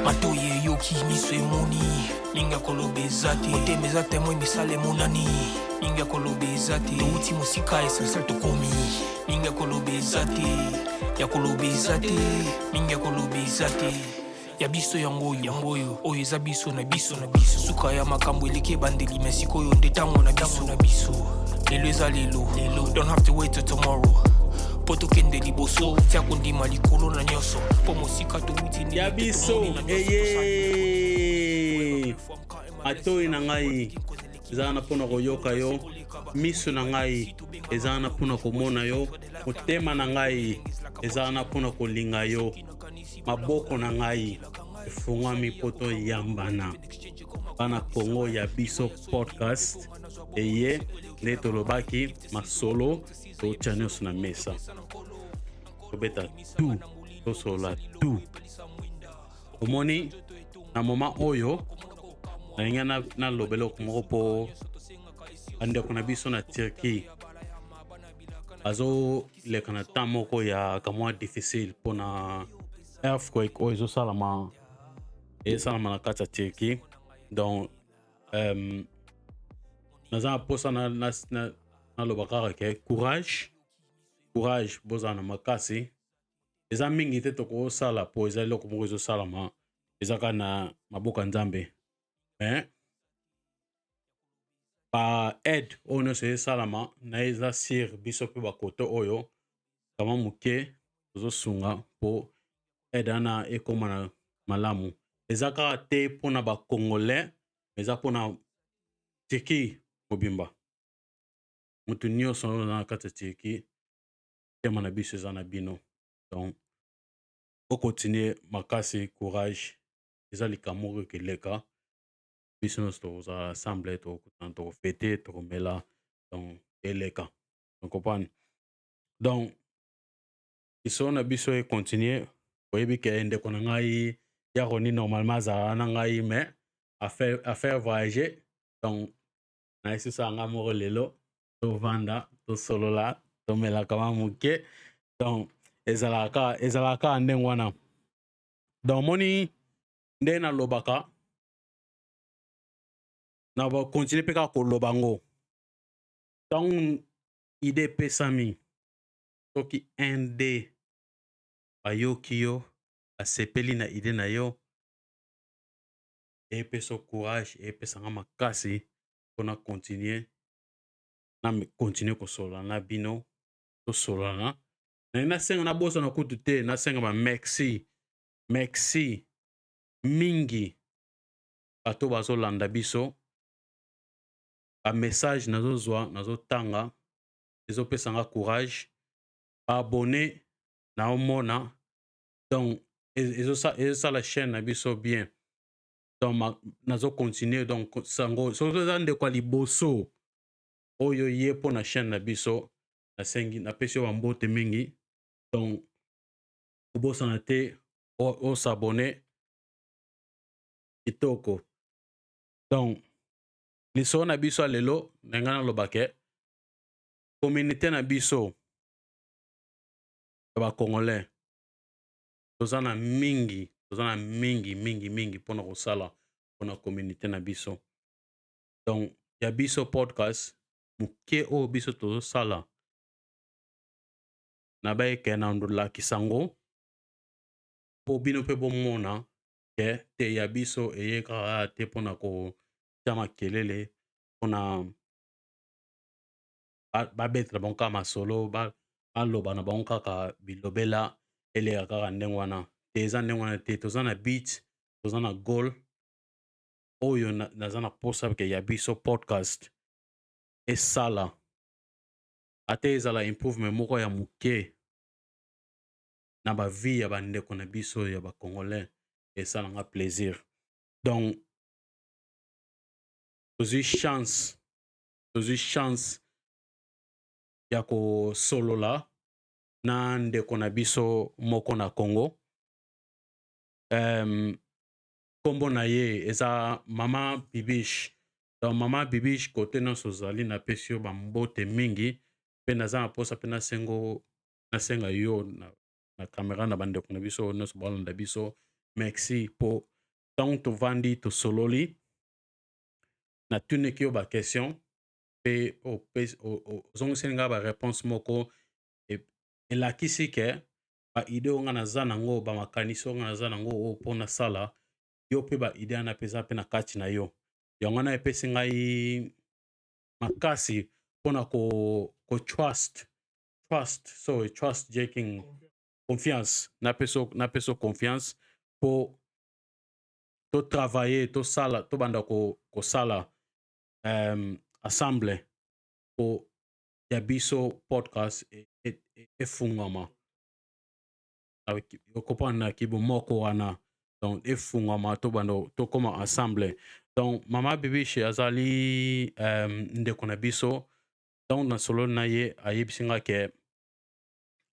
matoye yoki miso emoni mingi akoloba eza te motema eza temoi misala emonani mingi akoloba eza te touti mosika esalsal tokomi mingi akoloba eza te ya koloba eza te mingi akoloba eza te ya biso yango oyo eza biso na biso suka ya makambo eleki ebandeli me sikoyo nde ntango na biso lelo eza lelo don't have to wait till tomorrow po tokende liboso tia kondima likolo na nyonso po mosika touti ya biso eye atoi na ngai eza na mpona koyoka yo miso na ngai eza na mpona komona yo motema na ngai eza na mpona kolinga yo maboko na ngai efungwami mpo toyambana bana Congo ya biso podcast eye nde tolobaki masolo totya nyonso na mesa tobeta tu tosolola tu omoni na moma oyo nalingi naloba eloko moko mpo bandeko na biso na Turquie azoleka na temps moko ya kamwa difficile mpona earthquake oyo ezosalama na kati ya Turquie donc naza na mposa naloba kaka ke courage bozala na makasi eza mingi te tokosala mpo eza eloko moko ezosalama eza kaka na maboko ya Nzambe mais ba aide oyo nyonso ezosalama na eza sir biso mpe bakoto oyo kama moke tozosunga mpo aide wana ekoma na malamu eza kaka te mpona bakongolais eza mpona Turquie mobimba motu nyonso oyo na kati ya Turquie tema na biso eza na bino donc okontinue makasi courage eza likambo moko ekeleka biso nyonso tokozala ensemble tokokutana tokofete tokomela donc eleka comprendre donc liso na biso ekontinue oyebi ke ndeko na ngai ya roni normalement azala na ngai mais affaire voyager donc na esisa nga moko lelo tovanda tosolola tomelaka mwa moke donc ezalaka ndenge wana donc moni nde nalobaka na bakontinue mpe kaka koloba ngo ntango ide epesami soki nde bayoki yo asepeli na ide na yo epesa courage epesanga makasi mpona continue kosolola na bino tosolana nasenga nabosa na kutu te nasenga ba merci mingi bato bazolanda biso bamessage nazotanga ezopesanga courage baabone naomona donc ezosala chaîne na biso bien donc nazocontinue donc sango soki eza ndeko ya liboso oyo ye mpo na chaîne na biso nasengi napesi yo bambote mingi donc obosana te osabone kitoko donc liso na biso ya lelo ndenge naloba ke communauté na biso ya bakongolais toza na mingi mpona kosala mpona communauté na biso donc ya biso podcast moke oyo biso tozosala na bayeke na ndolakisa ngo mpo bino mpe bomona ke te ya biso eye kaka te mpona kotia makelele mpona babetela bango kaka masolo baloba na bango kaka bilobela eleka kaka ndenge wana te eza ndenge wana te toza na beat toza na goal oyo naza na mposa ke ya biso podcast esala ata ezala improvement moko ya moke na bavie ya bandeko na biso ya bacongolais esalanga plaisir donc tozwi chance ya kosolola na ndeko na biso moko na Congo kombo na ye eza mama Bibiche donc mama Bibiche kote nyonso ozali napesi yo bambote mingi mpe naza na mposa mpe nasenga yo na kamera na bandeko na biso nyonso balanda biso merci mpo donc tovandi tosololi na tuneki yo baquestion mpe ozongiseli nga baréponse moko elakisi ke baide oyo nga naza nango bamakanisi oyo nga naza nango oyo mpo nasala yo mpe baide wana mpe eza mpe na kati na yo yango wana epesi ngai makasi mpona trust jaking confiance napeso confiance mpo totravaille tosala tobanda kosala ensemble mpo ya biso podcast efungwama okopana na kibo moko wana donc efungwama tobanda tokoma ensemble donc mama Bibishe azali ndeko na biso donc na solo na ye ayebisi nga ke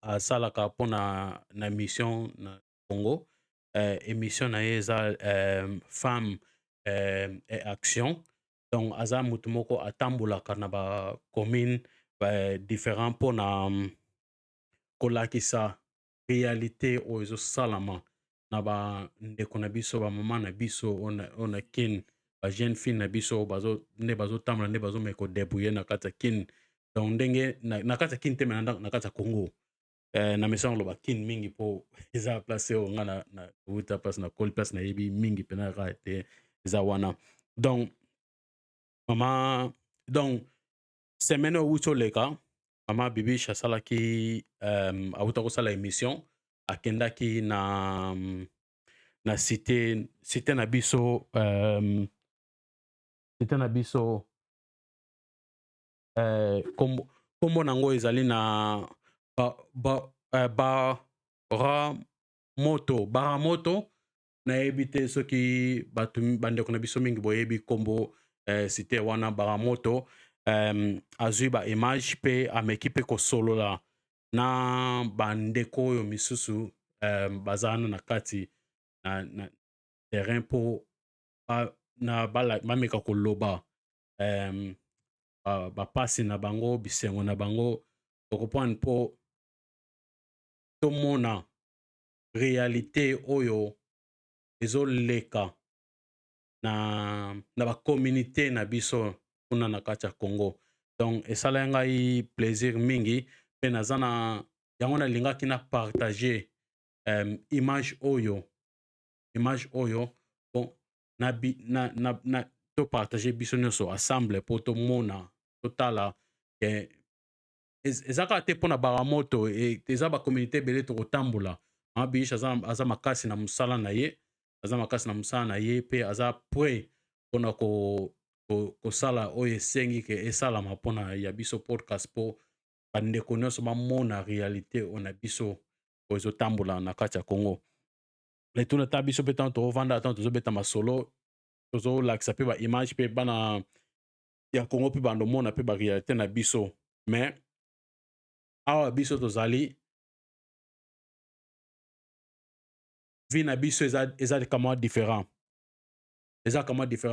asalaka mpona na mission na Congo émission na ye eza femme et action donc aza mutu moko atambolaka na bacommune différent mpona kolakisa réalité oyo ezosalama na bandeko na biso bamama na biso oyo na kine bajeune fille na biso nde bazotambola nde bazomeka kodebrouye na kati ya kine donc ndenge na kati ya kine te me na kati ya Congo na mesa oloba kine mingi mpo eza place oyo nga na uta place na koli place nayebi mingi mpena kaka te eza wana donc mama donc semaine oyo wuti oleka mama Bibishe asalaki awuta kosala émission akendaki na cité na biso kombo nango ezali na baramoto nayebi te soki bandeko na biso mingi boyebi kombo cité wana baramoto azwi ba image mpe ameki mpe kosolola na bandeko oyo misusu bazana na kati na terrain mpo bameka koloba bapasi na bango bisengo na bango okopwane mpo tomona réalité oyo ezoleka na bacommunauté na biso kuna na kati ya Congo donc esala ngai plaisir mingi mpe naza na yango nalingaki na partager image oyo bon na topartage biso nyonso ensemble mpo tomona totala eza kaka te mpona baramoto eza bacommunauté ebele tokotambola mama Bibishe aza makasi na mosala na ye mpe aza prêt mpona kosala oyo esengi ke esalama mpona ya biso podcast mpo bandeko nyonso bamona réalité oyo na biso oyo ezotambola na kati ya Congo letuna ta biso mpe ntango tokovanda ntango tozobeta masolo tozolakisa mpe baimage mpe bana ya Congo mpe bandomona mpe baréalité na biso mais awa biso tozali vie na biso eza kama différent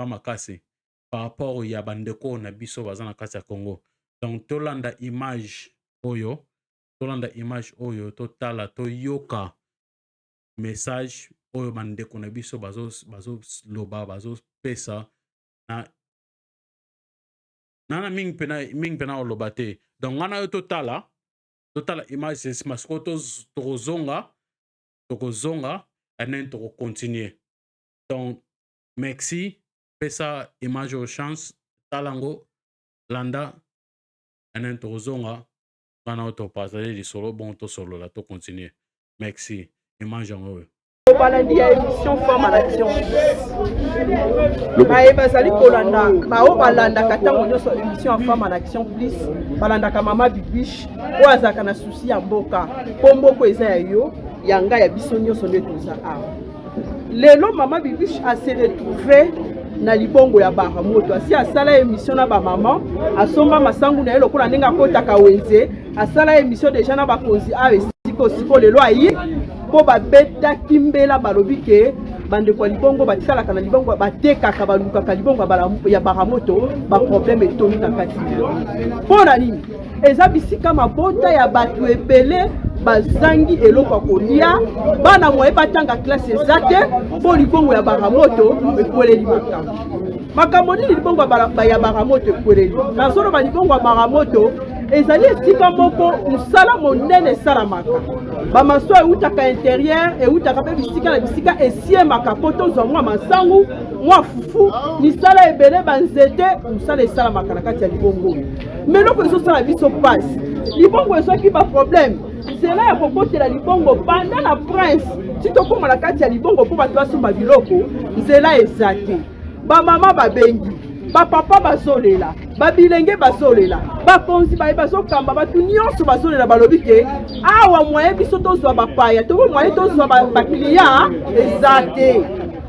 makasi par rapport ya bandeko na biso baza na kati ya Congo donc tolanda image oyo totala toyoka message oyo bandeko na biso bazoloba bazopesa na mingi mpena oloba te donc ngana yo totala image masiko tokozonga enen tokocontinue donc merci pesa image au chance talango landa enen tokozonga ngana yo topartage lisolo bon tosolola tocontinue merci image yango oyo balandi ya émission femme en action baye bazali kolanda bao balandaka ntango nyonso émission ya femme en action plus balandaka mama Bibishe oyo azalaka na susi ya mboka mpo mboko eza ya yo ya ngai ya biso nyonso nde toza awa lelo mama Bibishe ase retrouve na libongo ya baramoto asi asala émission na bamama asomba masangu na ye lokola ndenge akotaka wenze asala émission deja na bakonzi awa esiko lelo ayi po babetaki mbela balobi ke bandeko ya libongo batisalaka na libongo batekaka balukaka libongo ya baramoto baproblème etondi na kati mpo na nini eza bisika mabota ya bato ebele bazangi eloko kolia bana moye batanga classe ezate po libongo ya baramoto ekweleli makambo nini libongo ya baramoto ekweleli nazoloba libongo ya baramoto ezali esika moko mosala monene esalamaka bamaso eutaka intérieur eutaka mpe bisika na bisika esiemaka po tozwa mwa masangu mwa fufu misala ebele banzete mosala esalamaka na kati ya libongo meloko ezosala biso pasi libongo ezwaki baproblème nzela ya kokotela libongo banda na prince ti tokóma na kati ya libongo mpo bato basomba biloko nzela eza te bamama babengi bapapa bazolela babilenge bazolela bakonzi bazokamba batu nyonso bazolela balobi ke awa moye biso tozwa bapaya tobo moye tozwa bakliya eza te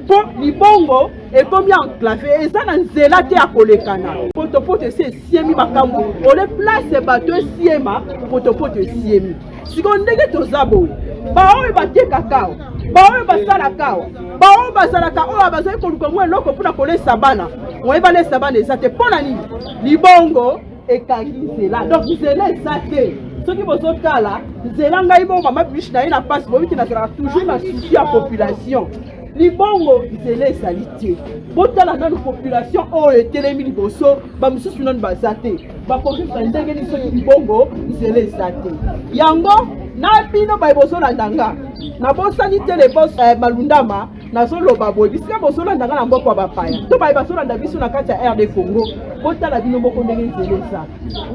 mpo libongo ekomi enclave eza na nzela te ya kolekana potopoto esi esiemi makambo ole place bato esiema potopoto esiemi siko ndenge toza boye baoyo batekaka awa baoyo basalaka awa baoyo bazalaka oyo bazali koluka mwa eloko mpona kolesa bana moye balesa bana eza te mpo na nini libongo ekangi nzela donc nzela eza te soki bozotala nzela ngai bongo mama bishi na ye na pasi boyiki nazalaka toujours na susi ya population libongo nzela ezali te botala nanu population oyo etelemi liboso bamosusu nanu baza te bakokisa ndenge nini soki libongo nzela eza te yango na bino baye bozolanda nga nabosani te lebos malundama nazoloba boye bisika bozolanda nga na mboka ya bapaya to baye bazolanda biso na kati ya RD Congo botala bino moko ndenge nzela eza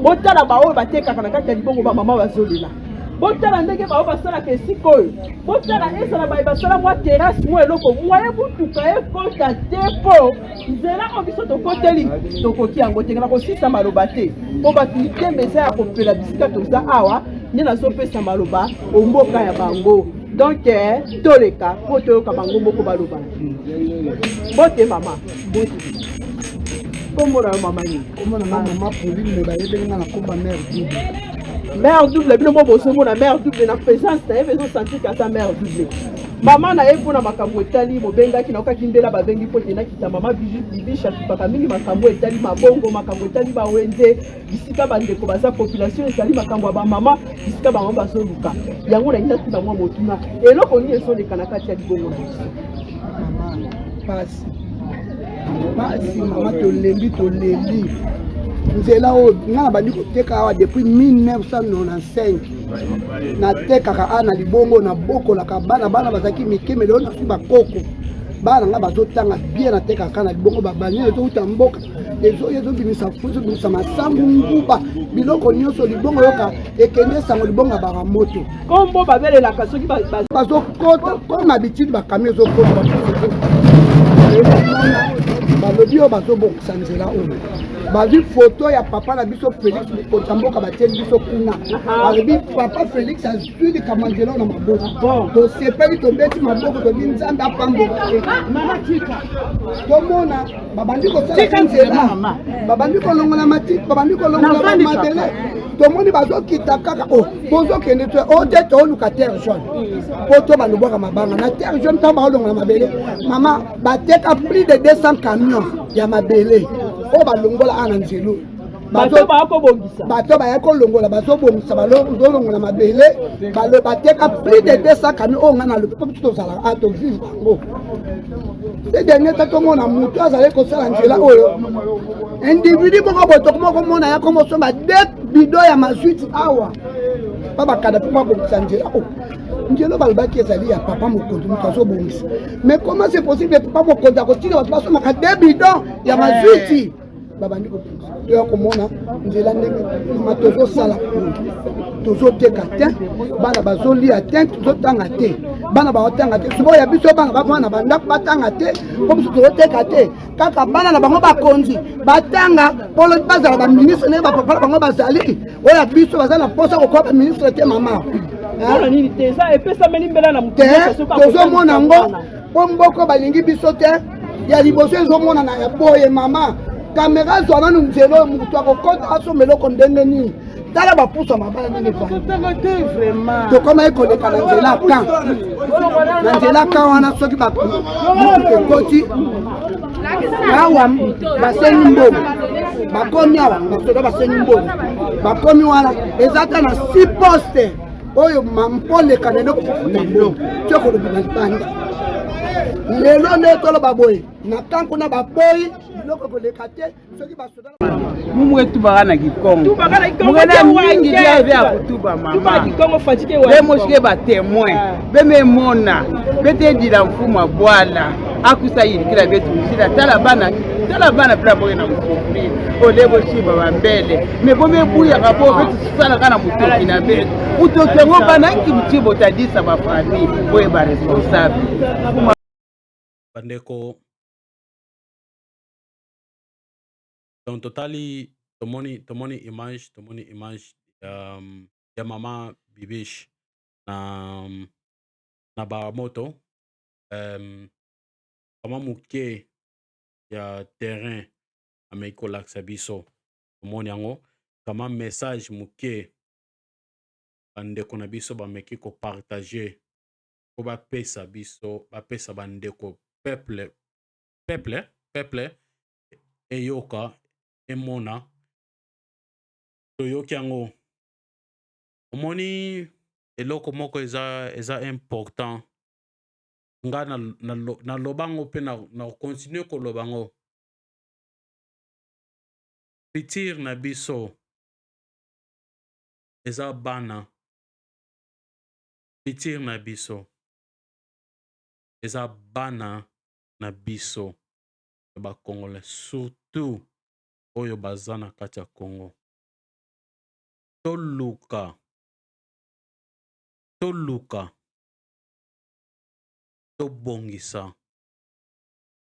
botala baoyo batekaka na kati ya libongo bamama bazolela botala ndenge baoyo basalaka esika oyo botala ezala baye basala mwa terase mwa eloko mwaye butuka ekota te mpo nzela oyo biso tokoteli tokoki yango te na kosisa maloba te mpo bato mitembe eza ya kopela bisika toza awa nde nazopesa maloba omboka ya bango donc toleka mpo toyoka bango moko baloba bote mama bote komona yo mama nini komona mama Pauline bayebeli nga na komba mère double mère double bino mo bozomona mère double na présence na ye bezosentir kasa mère double mama na ye mpona makambo etali mobengaki naokaki mbela babengi mpo te nakita mama bibishi atupaka mingi makambo etali mabongo makambo etali bawenze bisika bandeko baza population ezali makambo ya bamama bisika bango bazoluka yango na ngai tuna mwa motuna eloko nini ezoleka na kati ya libongo na biso pasi mama tolembi nzela oyo nga na bandi koteka awa depuis 1995 natekaka awa na libongo nabokolaka bana bazalaki mikeme lelo nasuki bakoko bana nga bazotanga bien natekaka na libongo babanye ezouta mboka ezobimisa fu ezobimisa masangu nguba biloko nyonso libongo yoka ekende esango libongo ya baramoto kombo babelelaka soki bazokota koma bitidi bakami ezokota balobi oyo bazobongisa nzela oyo bazwi foto ya papa na biso Félix mokonzi mboka batieli biso kuna balobi papa Félix azwi likambo nzela oyo na maboko tosepeli tobeti maboko tobi nzambe apamboka tomona babandi kosala nzela babandi kolongola matiti babandi kolongola mabele tomoni bazokita kaka bozokende te ote tooluka terre jaune po to balobwaka mabanga na terre jaune ntango baolongola mabele mama bateka plus de 200 camions ya mabele oyo balongola ana nzelo bato baya kolongola bazobongisa bazolongola mabele bateka plus de 200 camions oyo nga na lopi po tozala atovivre yango se dernier ta tomona moto azali kosala nzela oyo individu moko boye tokomokomona ya komosomba 2 bido ya mazwiti awa pa bakada mpo babongisa nzela oyo nzela balobaki ezali ya papa mokonzi moto azobongisa mais comment c'est possible papa mokonzi akotika bato basomaka 2 bidon ya mazwiti babandi koya komona nzela ndenge ma tozosala tozoteka te bana bazolia te tozotanga te bana baotanga te soki ya biso bana bavanda na bandako batanga te po biso tozoteka te kaka bana na bango bakonzi batanga polo bazala baministre ndenge bapapa na bango bazali oyo ya biso baza na mposa kokoya baministre te mama tozomona ngo po mboko balingi biso te ya liboso ezomonana ya boye mama kamera zwa nanu nzelo moto akokota asomba eloko ndenge nini tala bapusa mabala ndenge tokoma ekoleka na nzela ka wana soki ekoti awa basengi mbongo bakomi awa basoda basengi mbongo bakomi wana eza ta na 6 poste oyo mampoleka na eloko fofuta mbo tio kolobi na libanda lelo nde toloba boye na kanko na baboyi biloko koleka te soki basoda mumwe tubaka na Kikongo mukena mingi liave ya kutuba mama bemoshike batemoin bememona betedila mfuma bwala akusa yilikila betumisila tala bana pela boye na mufufuri olebo shiba bambele me bomebuyaka bo betusalaka na mutoki na betu mutoki yango banangi bucibo tadisa bafami boye baresponsable bandeko. Donc totali tomoni image ya mama Bibish na baramoto kama muke ya terrain ameko laksa biso tomoni yango kama message muke bandeko na biso bameki ko partager ko bapesa biso bapesa bandeko peuple eyoka emona toyoki yango omoni eloko moko eza important nga na lobango pe na continue ko lobango pitir na biso eza bana pitir na biso eza bana na biso ba Congolais surtout oyo baza na kati ya Congo toluka tobongisa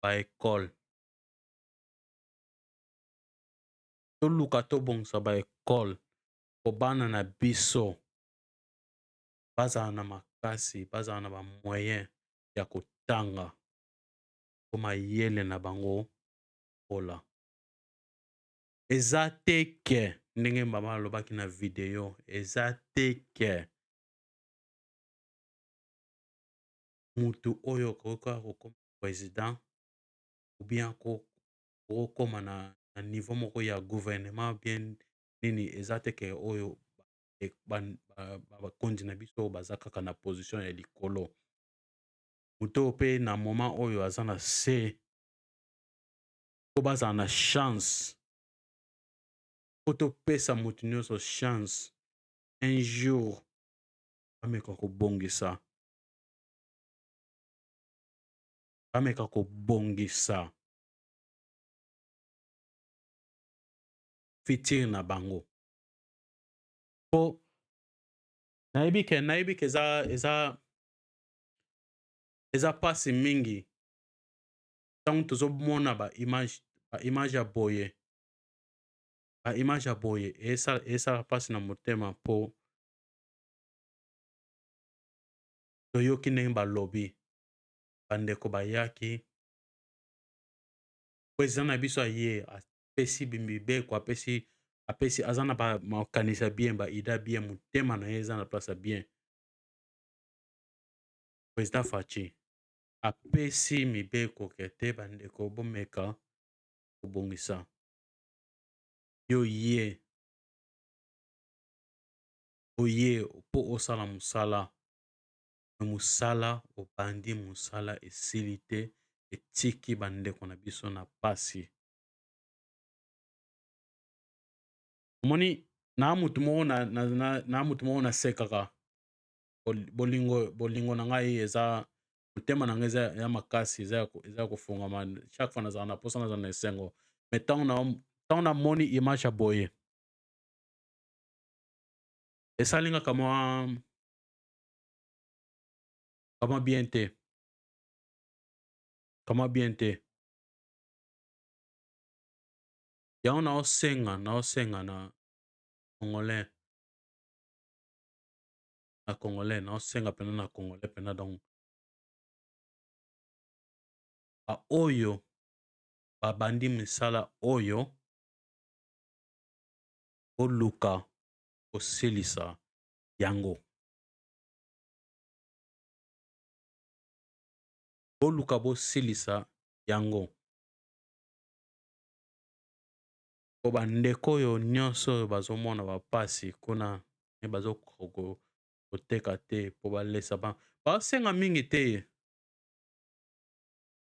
ba ekole po bana na biso bazala na makasi bazala na bamoyen ya kotanga po mayele na bango kola eza teke ndenge mama alobaki na video eza teke mutu oyo koka kokoma président ou bien kokoma na niveau moko ya gouvernement bien nini eza teke oyo bakonzi na biso baza kaka na position ya likolo mutu pe na moment oyo aza na se po bazala na chance po topesa mutu nyonso chance un jour bameka kobongisa fitir na bango po nayebi ke eza pasi mingi ntango tozomona ba image ya boye esala pasi na motema po toyoki ndenge balobi bandeko bayaki président na biso aye apesi bimibeko apesi aza na makanisa bien baida bien motema na ye eza na place ya bien président Faci apesi mibeko kete bandeko bomeka kobongisa yo ye oye po osala mosala obandi mosala esili te etiki bandeko na biso na pasi omoni na mutu moko nasekaka bolingo na ngai eza motema na ngai eza ya makasi eza kofungama chaque fois nazala na posa nazala na esengo mais ntango namoni image ya boye esalinga kama bien te yango naosenga na congolais naosenga pena na congolais pena donc baoyo babandi misala oyo oluka kosilisa yango boluka bosilisa yango po bandeko oyo nyonso oyo bazomona bapasi kuna koteka te mpo balesa bango basenga mingi te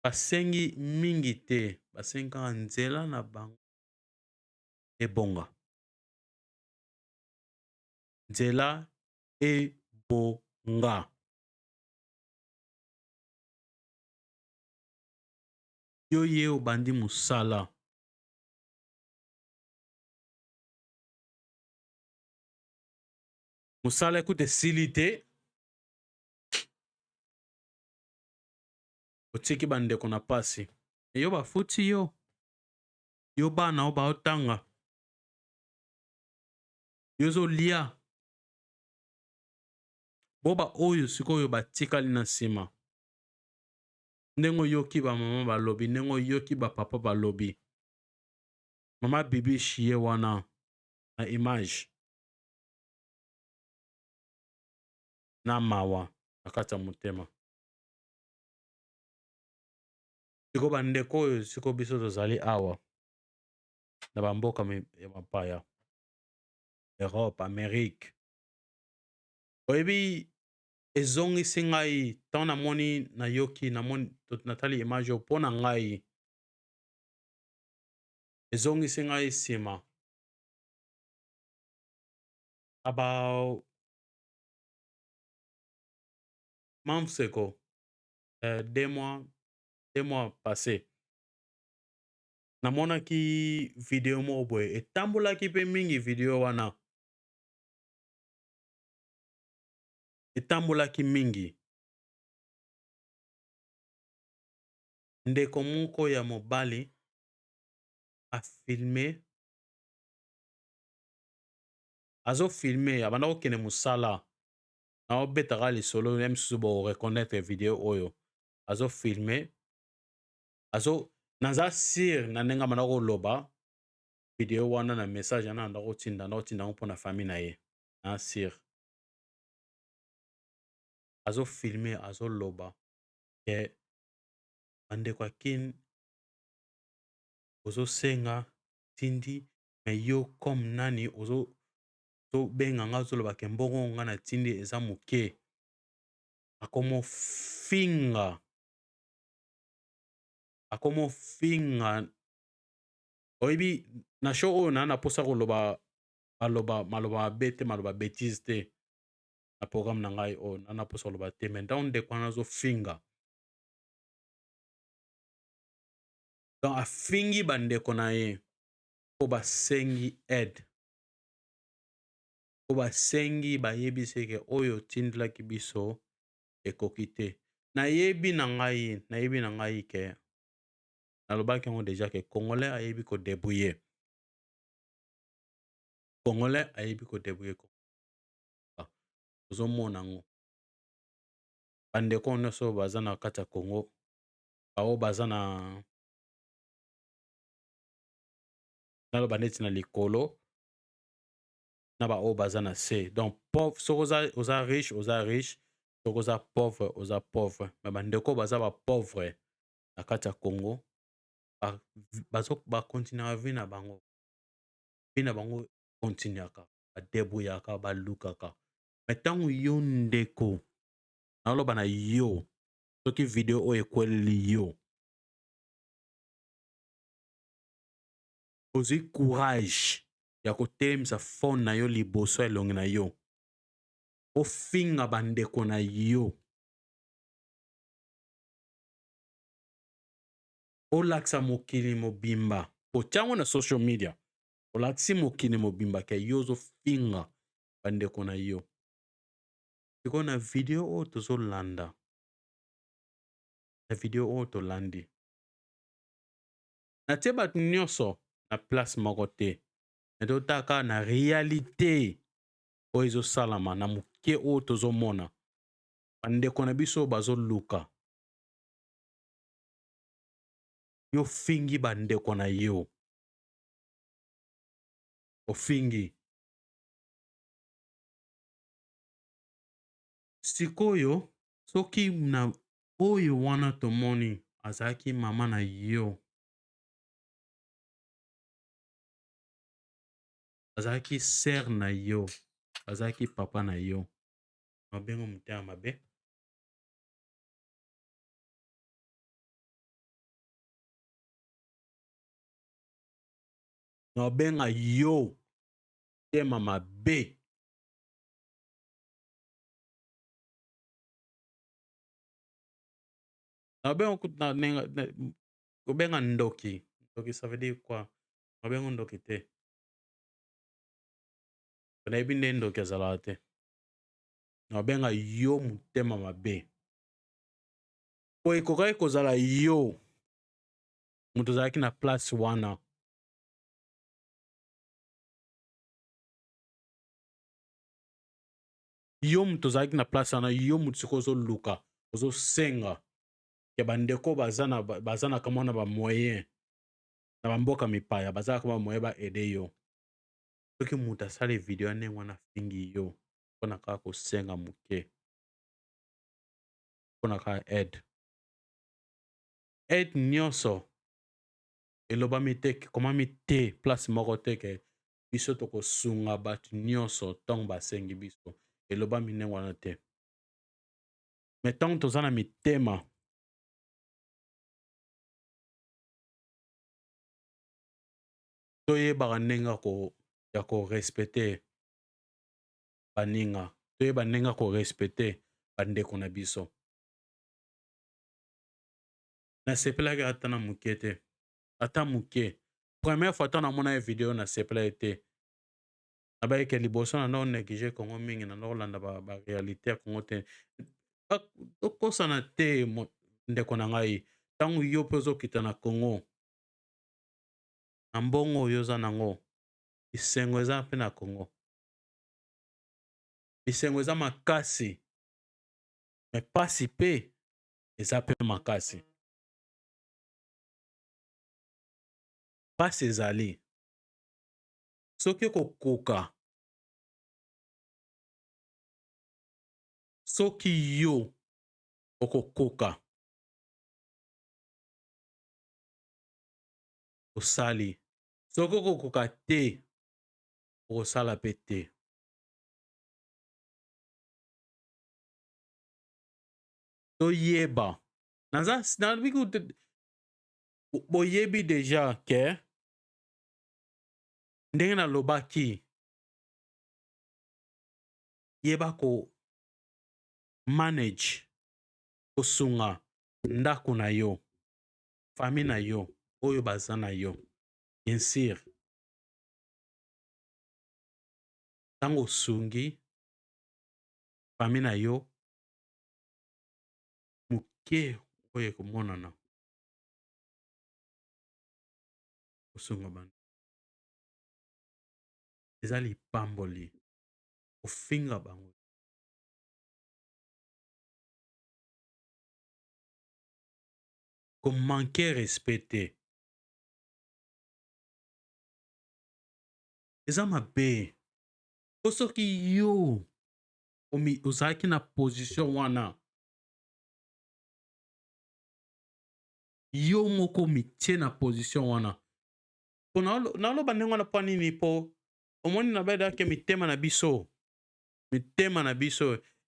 basengi mingi te basengi kaka nzela na bango ebonga nzela ebonga yo ye obandi mosala mosala ekuta esili te otiki bandeko na pasi yo bafuti yo bana o baotanga yo ozolia boba oyo sikoyo batikali na nsima ndenge oyoki bamama balobi ndenge oyoki bapapa balobi mama bibishi ye wana na image na mawa na kati ya motema siko bandeko oyo siko biso tozali awa na bamboka ya mapaya Europe, Amérique oyebi ezongisi ngai ntango namoni nayoki natali image mpo na ngai ezongisi ngai nsima mamseko 2 mois passé namonaki video moko boye etambolaki mpe mingi video wana etambolaki mingi ndeko moko ya mobali afilme azofilme abanda kokende mosala naobetaka lisolo ya misusu boreconnaitre video oyo azofilme naza sire na ndenge abanda koloba video wana na message wana ndakotinda ngo mpo na famille na ye na sire azofilme azoloba ke bandeko akini ozosenga tindi me yo comme nani ozobenga nga ozoloba ke mbongo nga na tindi eza moke akomofinga oyebi na show oyo na posa koloba maloba mabe te maloba bétise te na programme na ngai oyo na posa koloba te me ntango ndeko wana azofinga donc afingi bandeko na ye mpo basengi aide mpo basengi bayebisi ke oyo otindelaki biso ekoki te nayebi na ngai ke nalobaki yango deja ke congolais ayebi kodebrouye ozomona yango bandeko nyonso baza na kati ya Congo bao baza na naloba neti na likolo na baoyo baza na se donc soki oza riche soki oza pauvre me bandeko baza bapauvre na kati ya Congo bakontinuaka vie na bango kontinuaka badebrouillaka balukaka me ntango yo ndeko naloba na yo soki video oyo ekweleli yo ozwi courage ya kotelemisa fone na yo liboso elongi na yo ofinga bandeko na yo olakisa mokili mobimba otiango na social media olakisi mokili mobimba ke yo ozofinga bandeko na yo sikoyo na video oyo tozolanda na video oyo tolandi natie bato nyonso na place moko te me totaka na réalité oyo ezosalama na moke oyo tozomona bandeko na biso bazoluka yo fingi bandeko na yo ofingi sikoyo soki na oyo wana tomoni azalaki mama na yo azalaki sere na yo azalaki papa na yo Mabenga mutema mabe. Mabenga yo tema mabe. Mabenga ndoki. Ndoki ça veut dire quoi? Mabenga ndoki te. Nayebi nde ndoki azalaka te. Mabenga yo mutema mabe. Po ekokaki kozala yo moto ozalaki na place wana. Yo moto ozalaki na place wana, yo moto sikoyo ozoluka ozosenga ya bandeko baza na kamwa na bamoyen na bamboka mipaya bazalaka bamoyen baede yo. Soki moto asala video ya ndenge wana afingi yo mpona kaka kosenga moke, mpona kaka aide. Aide nyonso elobami te komami te place moko te ke biso tokosunga bato nyonso ntongo basengi biso, elobami ndenge wana te. Me ntango toza na mitema toyebaka ndenge ya korespecte baninga, toyeba ndenge ya korespecte bandeko na biso. Nasepelaki ata na moke te, ata moke. Première fois ntango namona ye video nasepelaki te. Nabayeke liboso na ndako néglige Congo mingi na ndako landa barealité ya Congo te. Okosana te ndeko na ngai ntango yo mpe ozokita na Congo na mbongo oyo oza nango, bisengo eza mpe na Congo. Bisengo eza makasi, me pasi mpe eza mpe makasi. Pasi ezali soki okokoka, soki yo okokoka osali, soki okokoka te okosala mpe te. Toyeba boyebi deja ke ndenge nalobaki yeba ko manage kosunga ndako na yo, famille na yo oyo baza na yo. Bien sûr ntango osungi famille na yo moke oyo ekomonana kosunga bana eza lipamboli kofinga bango. Komanke respect te eza mabe. Po soki yo ozalaki na position wana, yo moko mitie na position wana, po naloba ndenge wana mpo nini? Po omoni na bedake mitema na biso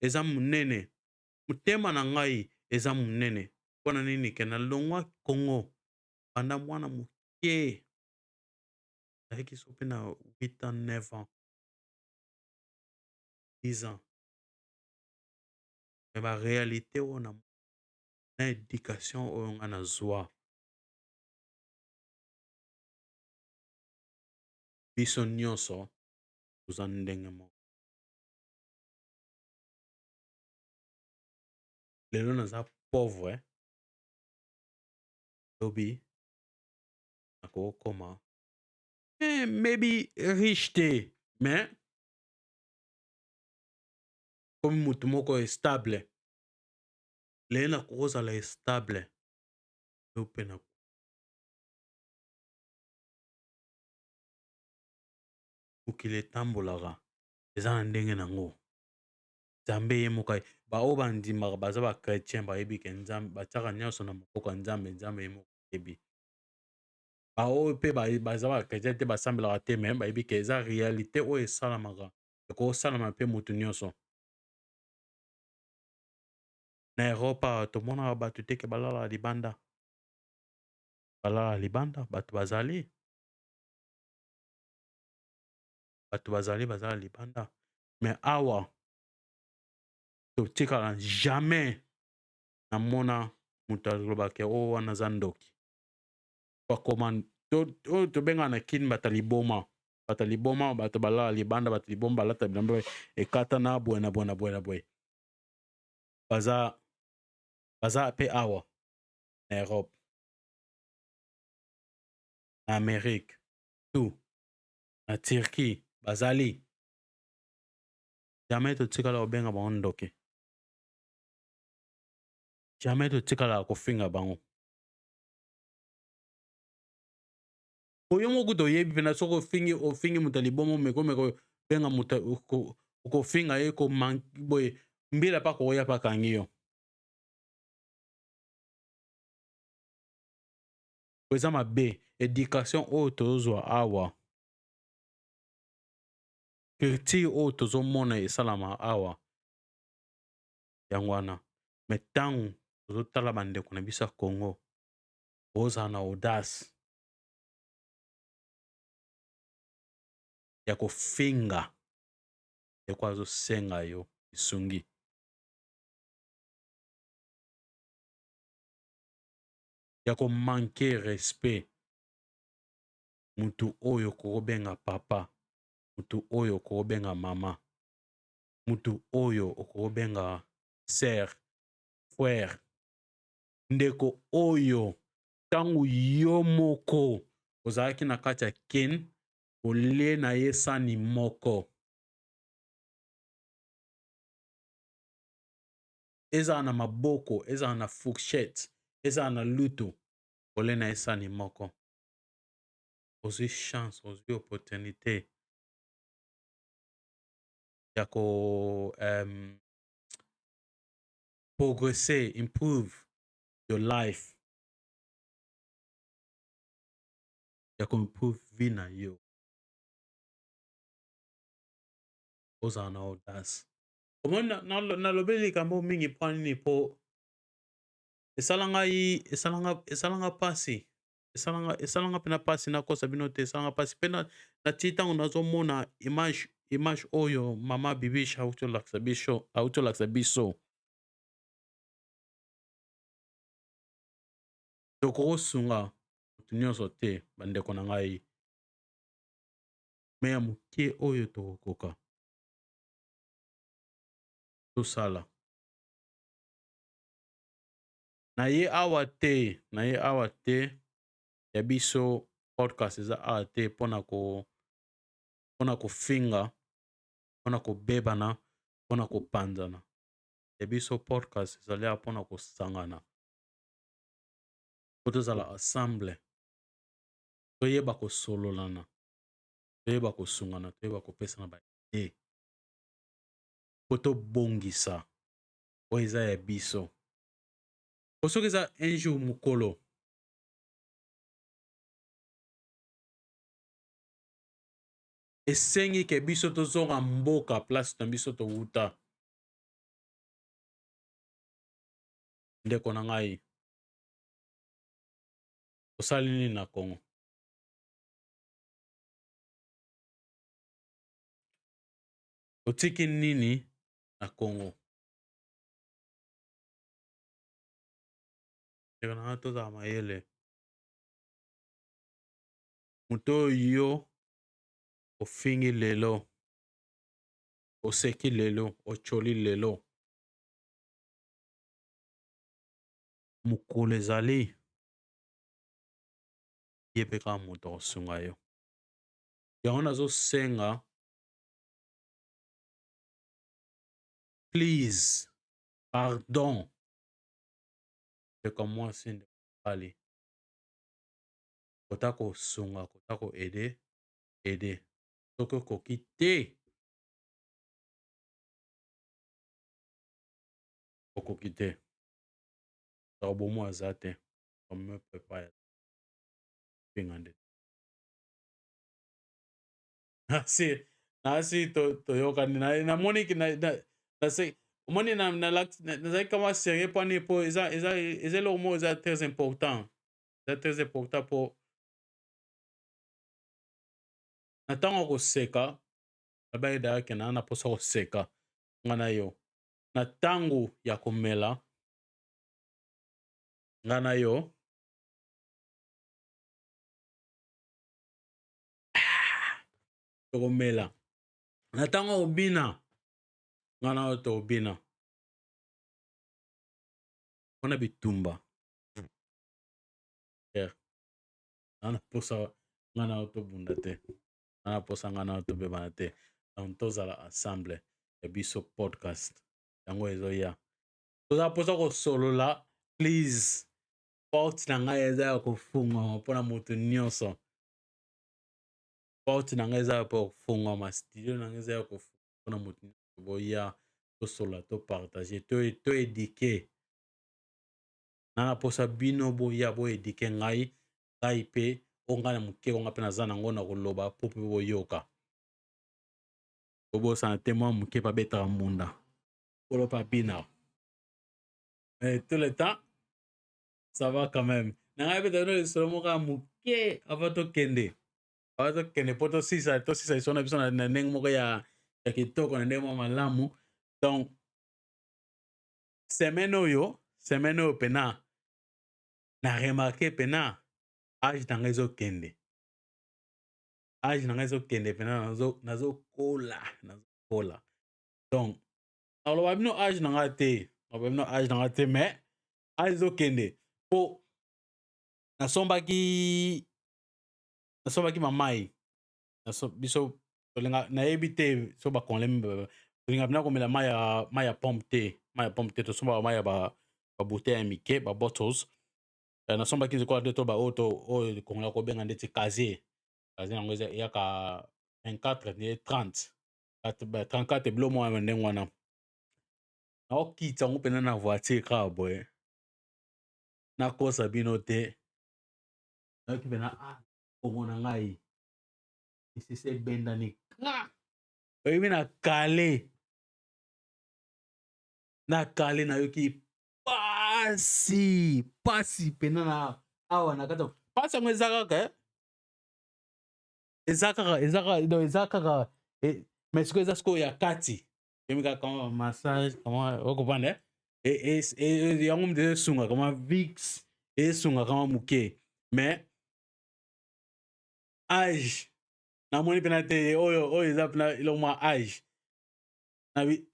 eza monene, motema na ngai eza monene. Mpona nini? Ke nalongwa Congo banda mwana moke ayaki so mpe na 8 ans 9 ans 10 ans. Me barealité oyo na éducation oyo nga nazwa, biso nyonso toza ndenge moko. Lelo naza pauvre, lobi nakokoma maybe riche te, mais komi mutu moko stable. Lelo nakozala stable yo mpe na mokili etambolaka eza na ndenge nango. Nzambe ye moko baoyo bandimaka baza bakretien bayebi ke Nzambe batiaka nyonso na maboko ya Nzambe, Nzambe ye moko ayebi. Baoyo mpe baza bakretien te basambelaka te, me bayebi ke eza réalité oyo esalamaka ekosalama mpe motu nyonso. na Europa tomonaka bato te ke balala libanda. Balala libanda, bato bazali. Bato bazala libanda. Mais awa, totikala jamais namona moto alobaka o wana aza ndoki. Bakoma oyo tobengaka na kini bato liboma. Bato liboma, bato balala libanda, bato liboma balata bilamba ekata na boye na boye na boye na boye. Baza pe awa na Europe, na Amérique, tout, na Turquie, bazali. Jamais totikala kobenga bango ndoki. Jamais totikala kofinga bango. Oyo moko toyebi pena soko ofingi moto liboma meko benga moto kofinga ye ko boye mbila pa koya pa kangi yo. Eza mabe éducation oyo tozozwa awa. Culture oyo tozomona esalama awa. Yango wana. Me ntango tozotala bandeko na biso ya Congo ozala na audace ya kofinga ndeko azosenga yo esungi. Ya komanke respect mutu oyo kobenga papa, mutu oyo kobenga mama, mutu oyo okobenga sœur, frère, ndeko oyo tangu yo moko ozalaki na kati ya kin olie na ye sani moko. Ezala na maboko, ezala na fourchette, ezala na lutu olie na ye sani moko. Ozwi chance, ozwi opportunité ya ko progresser, improve your life. Ya ko improve vie na yo. Ozala na audace. Omona nalobeli likambo mingi mpo nini po esalanga pasi. Esalanga pena pasi nakosa bino te, esalanga pasi pena na ti ntango nazomona image oyo mama Bibiche autolakisa biso. Tokosunga mutu nyonso te bandeko na ngai. Me ya moke oyo tokokoka tosala. Na ye awa te ya biso podcast eza awa te mpona kofinga, mpona kobebana, mpona kopanzana. Ya biso podcast ezali awa mpona kosangana. Po tozala ensemble. Toyeba kosololana. Toyeba kosungana, toyeba kopesana ba idée. Po tobongisa oyo eza ya biso. Po soki eza un jour mokolo esengi ke biso tozonga mboka place na biso towuta. Ndeko na ngai, osali nini na Congo? Otiki nini na Congo? Ndeko na ngai tozala mayele. Moto oyo ofingi lelo, oseki lelo, ocholi lelo. Mokolo ezali ye mpe kaka moto akosunga yo. Yango nazosenga please, pardon, ndeko mwasi ndeko mobali. Kota kosunga, kota ko ede. Soki okoki te, okoki te. Bomo aza te. Ome pepa ya pinga nde. Nasi toyokani namoniki omoni nazali kama sérieux mpani mpo eza eloko moko eza très important mpo na ntango ya koseka abai dayake na mposa koseka nga na yo na ntango ya komela nga na yo tokomela na ntango ya kobina nga na yo tokobina mpona bitumba na mposa nga na yo tobunda te na mposa nga na yo tobebana te donc tozala ensemble ya biso podcast yango ezoya toza mposa kosolola please porte na ngai eza ya kofungwama mpona moto nyonso porte na ngai eza ya kofungwama studio na ngai eza ya kofungwama mpona moto nyonso boya tosolola topartage toedike na mposa bino boya boedike ngai mpe onga na moke onga mpe naza nango na koloba po mpe boyoka obosana te mwa moke babetaka mbunda kolopa bina tout le temps ça va quand même na ngai beta no lisolo moko ya moke avant tokende mpo tosisa liso na biso na ndenge moko ya kitoko na ndenge moko malamu donc semaine oyo pena na remarke pena age na ngai ezokende pena nazokola donc naloba bino age na ngai te mais age ezokende mpo nasombaki mamai biso nayebi te so bakongole tolinga mpena komela mai ya pomme te tosombaka mai ya babouteille ya mike babottles nasombaki nzikola te to oyo kongola kobenga ndeti casier yango eyaka 24 34 bilo moko ya ndenge wana naokitisa yango mpena na voiture kaka boye nakosa bino te nayoki mpena kongo na ngai esisi ebendani oyebi na kale nayoki pasi pena na awa na kati pasi yango eza kaka mais sikoyo eza sikoyo ya kati yemi kaka kama massage kama okopanda yango mute esunga kama vix esunga kama moke mais age namoni mpena te oyo eza mpena eloko mwa age nabi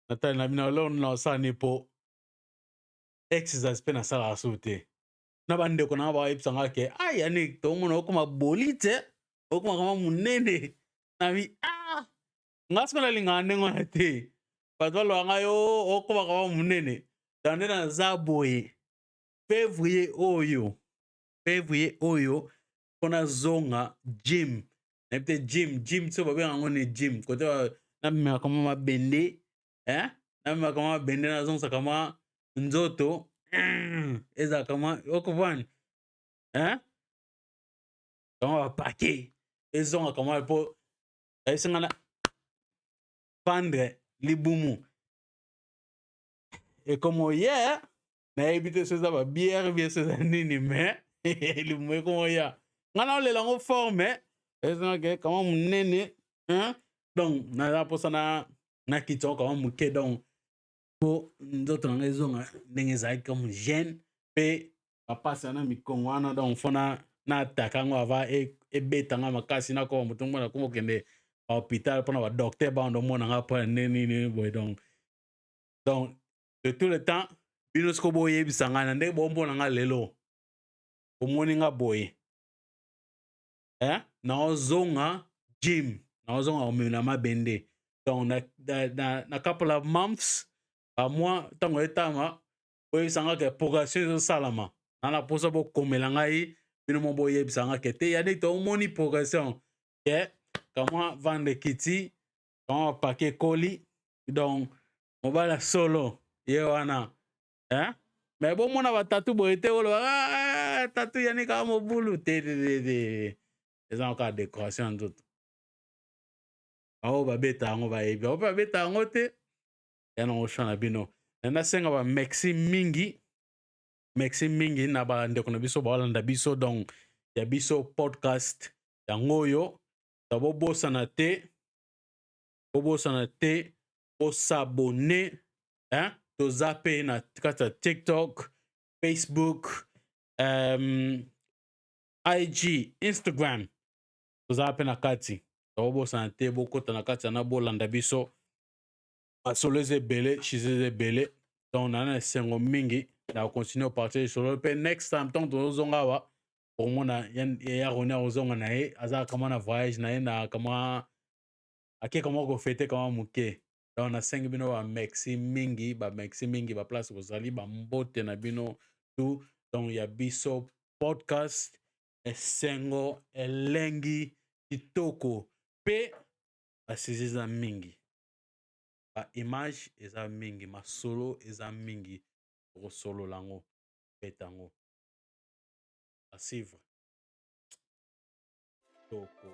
natali na bino eloko naosala mpo exercise mpe nasalaka so te na bandeko na nga bayebisanga ke yani tomona okoma boli te okoma kama monene nabi nga siko nalingaka ndenge wana te bato baloba ngai okoma kama monene dande naza boye février oyo mpona zonga gym nayebi te gym so babengaka yango ni gym kote namemaka kama mabende namemaka kama mabende nazongisa kama nzoto ezala kama okopani kama bapake ezonga kama mpo esenga na pendre libumu ekomo ye nayebi te so eza babiere bie so eza nini mais libumu ekomo ya nga na olela yango forme ezongake kama monene donc naza mposa na kiti yango kama moke donc mpo nzoto na ngai ezonga ndenge ezalaki kama jeune mpe bapasi na mikongo wana donc mpo nataka yango ava ebetanga makasi nakoma moto mona koma okende bahôpital mpona badocteur bandomona nga mpo nini boye donc de tout le temps bino siko boyebisa ngai na ndenge bombona nga lelo omoni nga boye naozonga gym naozonga komemela mabende donc na couple of months bamoi ntango etama boyebisanga ke progression ezosalama nana mposa bokomela ngai bino mo boyebisanga ke te yani tomoni progression ke kamwa vendre kiti kamwa bapake ekoli donc mobala solo ye wana mais bomona batatu boye te oloba tatu yani kaka mobulu te eza kaka décoration ya nzoto bao babeta yango bayebi bao mpe babeta yango te ya na oshana bino na senga ba merci mingi na ba ndeko na biso ba landa biso donc ya biso podcast ya ngoyo tabo bosa na te o s'abonner hein to zappe na kata TikTok, Facebook, IG, Instagram to zappe na kati tabo bosa na te bokota na kati na bolanda biso asoleze bele chizeze bele donc na sengo mingi na continue partager sur le next time tant tozonga wa pour mona ya rona ozonga na ye aza kama na voyage na ye na kama ake kama ko fete kama muke donc na sengi bino ba merci mingi ba place bozali ba mbote na bino tout donc ya biso podcast esengo elengi kitoko pe asiziza mingi ba image eza mingi masolo eza mingi solo lango petango à suivre toko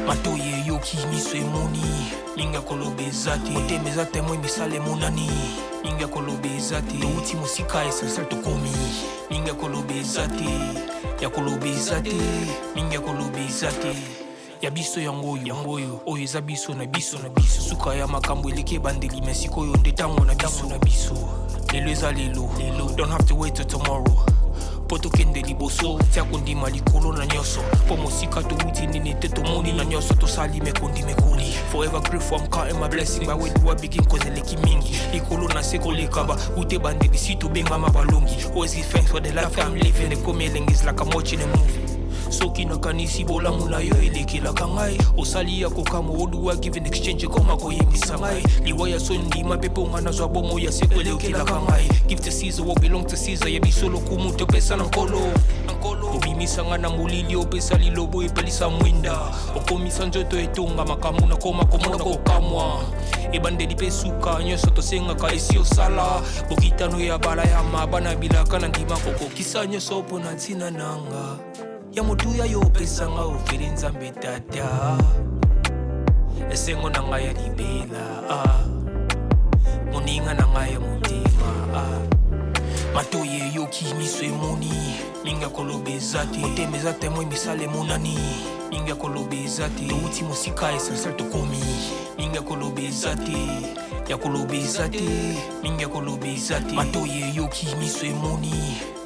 matoye yoki miso emoni ninga kolobeza te otemeza te mwe misala emonani ninga kolobeza te touti mosika esensel tokomi ninga kolobeza te ya kolobeza te ninga kolobeza te ya biso yangoyo oyo eza biso na biso suka ya makambo eleki ebandeli me sikoyo nde ntango na biso lelo eza lelo don't have to wait till tomorrow po tokende liboso tia kondima likolo na nyonso po mosika touti nini te tomoni na nyonso tosali mekondi mekoli forever grateful I'm counting my blessing by way do I begin cause eleki mingi likolo na se kolekaba ute bandeli si tobengama balongi always give thanks for the life I'm living the coming is like I'm watching a movie soki nakanisi bolamu na yo elekelaka ngai osali ya kokama oduwa give in exchange koma koyebisa ngai liwa ya so ndima mpe mpo nga nazwa bomo ya seko elekelaka ngai give to Caesar what belong to Caesar yebiso lokumu topesa na nkolo obimisa nga na molili opesa lilobo epelisa mwinda okomisa nzoto etonga makambo nakoma komona kokamwa ebandeli mpe suka nyonso tosengaka esi osala bokitano ya bala ya mabana bilaka na ndima kokokisa nyonso mpo na ntina nanga ya motuya yo opesanga ofeli nzambe tata esengo na ngai ya libela moninga na ngai ya motema matoye yoki miso emoni ninga kolobeza te otemeza te mwe misala emonani ninga kolobeza te touti mosika esensel tokomi ninga kolobeza te ya kolobeza te ninga kolobeza te matoye yoki miso emoni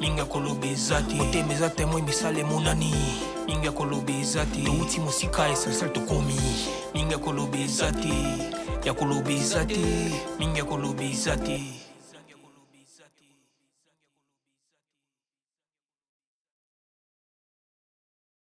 ninga kolobeza te otemeza te mwe misala emonani ninga kolobeza te touti mosika esensel tokomi ninga kolobeza te ya kolobeza te ninga kolobeza te